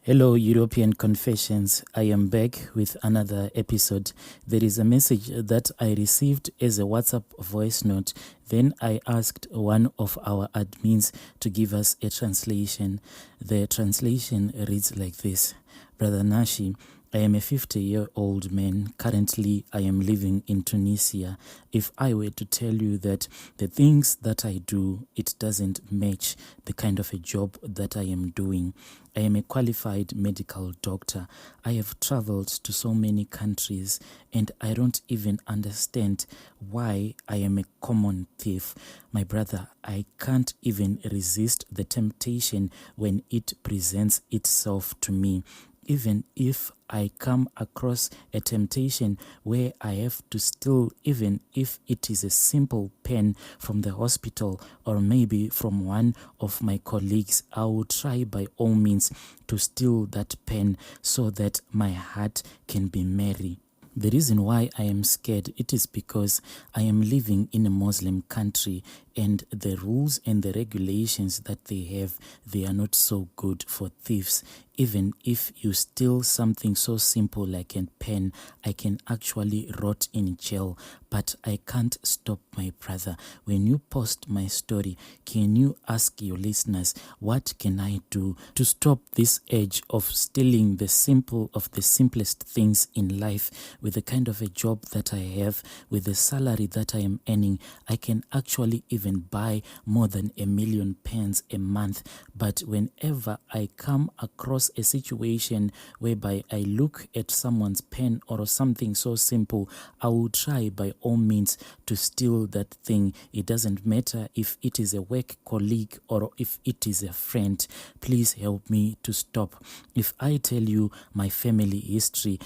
Hello, European Confessions. I am back with another episode. There is a message that I received as a WhatsApp voice note. Then I asked one of our admins to give us a translation. The translation reads like this. Brother Nashi, I am a 50-year-old man. Currently, I am living in Tunisia. If I were to tell you that the things that I do, it doesn't match the kind of a job that I am doing. I am a qualified medical doctor. I have traveled to so many countries and I don't even understand why I am a common thief. My brother, I can't even resist the temptation when it presents itself to me. Even if I come across a temptation where I have to steal, even if it is a simple pen from the hospital or maybe from one of my colleagues, I will try by all means to steal that pen so that my heart can be merry. The reason why I am scared, it is because I am living in a Muslim country and the rules and the regulations that they have, they are not so good for thieves. Even if you steal something so simple like a pen, I can actually rot in jail. But I can't stop, my brother. When you post my story, can you ask your listeners, what can I do to stop this urge of stealing the simple of the simplest things in life? With the kind of a job that I have, with the salary that I am earning, I can actually even buy more than 1 million pens a month. But whenever I come across a situation whereby I look at someone's pen or something so simple, I will try by all means to steal that thing. It doesn't matter if it is a work colleague or if it is a friend. Please help me to stop. If I tell you my family history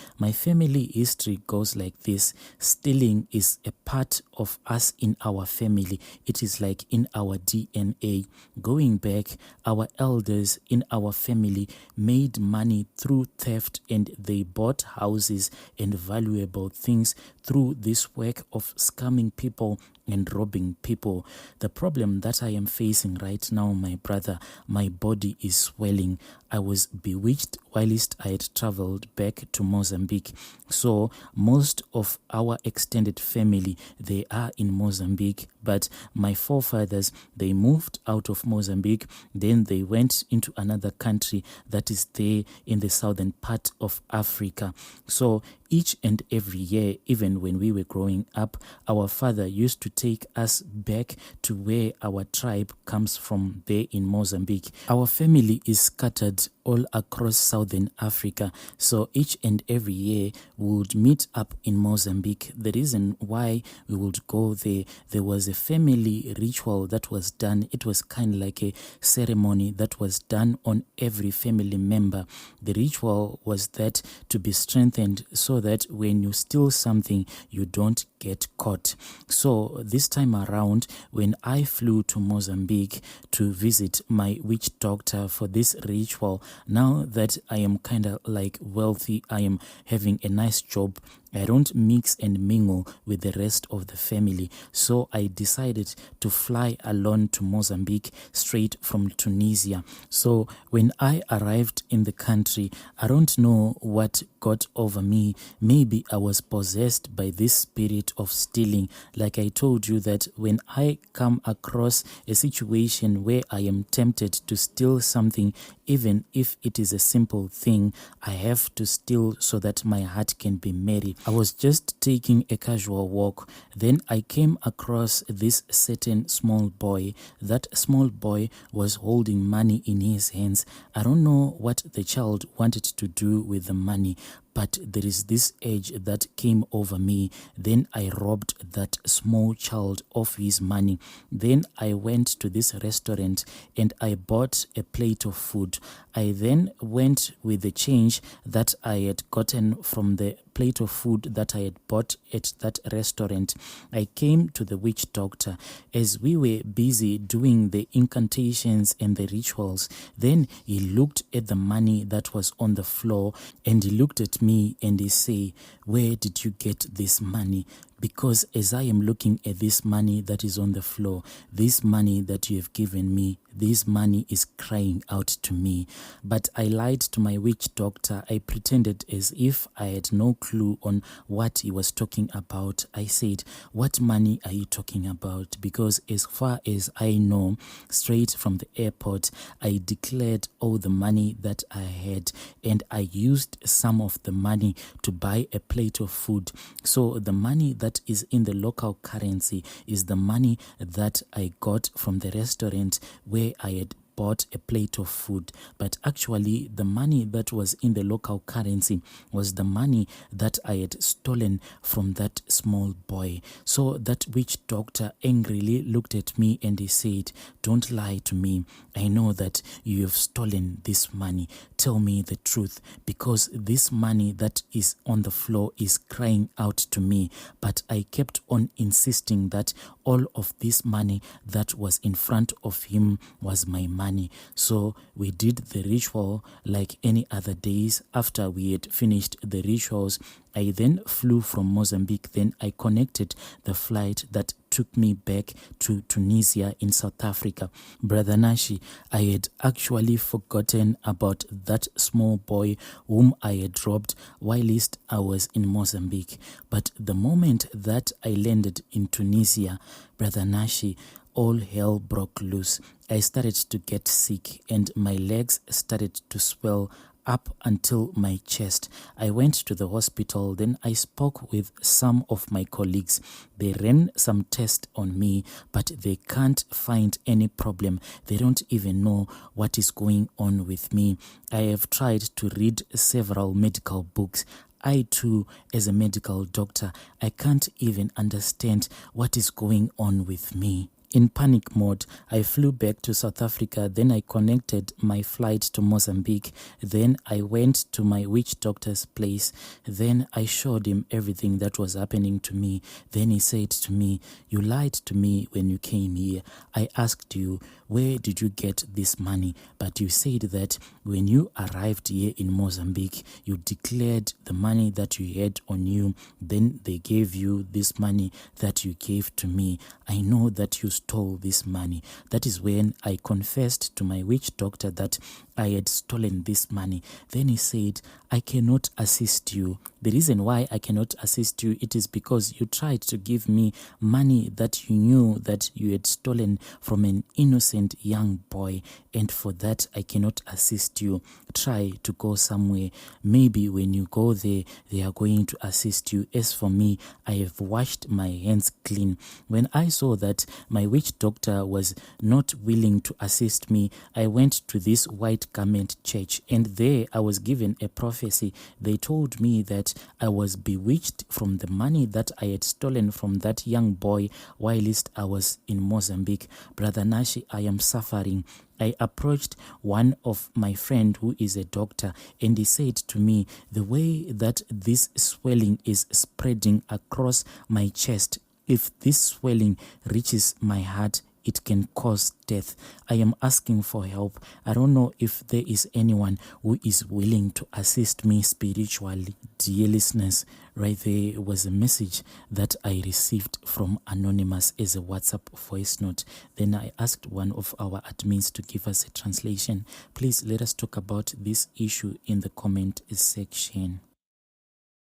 goes like this. Stealing is a part of us in our family. It is like in our DNA. Going back, our elders in our family made money through theft and they bought houses and valuable things through this work of scamming people and robbing people. The problem that I am facing right now, my brother, my body is swelling. I was bewitched whilst I had traveled back to Mozambique. So most of our extended family, they are in Mozambique, but my forefathers, they moved out of Mozambique, then they went into another country that is there in the southern part of Africa. So each and every year, even when we were growing up, our father used to take us back to where our tribe comes from there in Mozambique. Our family is scattered all across southern Africa. So each and every year we would meet up in Mozambique. The reason why we would go there was a family ritual that was done. It was kind of like a ceremony that was done on every family member. The ritual was that to be strengthened so that when you steal something, you don't get caught. So this time around, when I flew to Mozambique to visit my witch doctor for this ritual, now that I am kind of like wealthy, I am having a nice job, I don't mix and mingle with the rest of the family. So I decided to fly alone to Mozambique straight from Tunisia. So when I arrived in the country, I don't know what got over me. Maybe I was possessed by this spirit of stealing. Like I told you that when I come across a situation where I am tempted to steal something, even if it is a simple thing, I have to steal so that my heart can be merry. I was just taking a casual walk. Then I came across this certain small boy. That small boy was holding money in his hands. I don't know what the child wanted to do with the money, but there is this urge that came over me. Then I robbed that small child of his money. Then I went to this restaurant and I bought a plate of food. I then went with the change that I had gotten from the plate of food that I had bought at that restaurant. I came to the witch doctor. As we were busy doing the incantations and the rituals, then he looked at the money that was on the floor and he looked at me and he said, "Where did you get this money?" Because as I am looking at this money that is on the floor, this money that you have given me, this money is crying out to me. But I lied to my witch doctor. I pretended as if I had no clue on what he was talking about. I said, "What money are you talking about?" Because as far as I know, straight from the airport, I declared all the money that I had, and I used some of the money to buy a plate of food. So the money that is in the local currency is the money that I got from the restaurant where I had bought a plate of food. But actually the money that was in the local currency was the money that I had stolen from that small boy. So that witch doctor angrily looked at me and he said, "Don't lie to me. I know that you have stolen this money. Tell me the truth, because this money that is on the floor is crying out to me." But I kept on insisting that all of this money that was in front of him was my money. So we did the ritual like any other days. After we had finished the rituals, I then flew from Mozambique. Then I connected the flight that took me back to Tunisia in South Africa. Brother Nashi, I had actually forgotten about that small boy whom I had robbed whilst I was in Mozambique. But the moment that I landed in Tunisia, Brother Nashi, all hell broke loose. I started to get sick and my legs started to swell up until my chest. I went to the hospital. Then I spoke with some of my colleagues. They ran some tests on me, but they can't find any problem. They don't even know what is going on with me. I have tried to read several medical books. I too, as a medical doctor, I can't even understand what is going on with me. In panic mode, I flew back to South Africa. Then I connected my flight to Mozambique. Then I went to my witch doctor's place. Then I showed him everything that was happening to me. Then he said to me, "You lied to me when you came here. I asked you, where did you get this money? But you said that when you arrived here in Mozambique, you declared the money that you had on you. Then they gave you this money that you gave to me. I know that you stole this money." That is when I confessed to my witch doctor that I had stolen this money. Then he said, "I cannot assist you. The reason why I cannot assist you, it is because you tried to give me money that you knew that you had stolen from an innocent young boy, and for that I cannot assist you. Try to go somewhere. Maybe when you go there, they are going to assist you. As for me, I have washed my hands clean." When I saw that my witch doctor was not willing to assist me, I went to this white garment church, and there I was given a prophecy. They told me that I was bewitched from the money that I had stolen from that young boy whilst I was in Mozambique. Brother Nashi, I am suffering. I approached one of my friend who is a doctor, and he said to me, "The way that this swelling is spreading across my chest, if this swelling reaches my heart, it can cause death. I am asking for help. I don't know if there is anyone who is willing to assist me spiritually." Dear listeners, right there was a message that I received from Anonymous as a WhatsApp voice note. Then I asked one of our admins to give us a translation. Please let us talk about this issue in the comment section.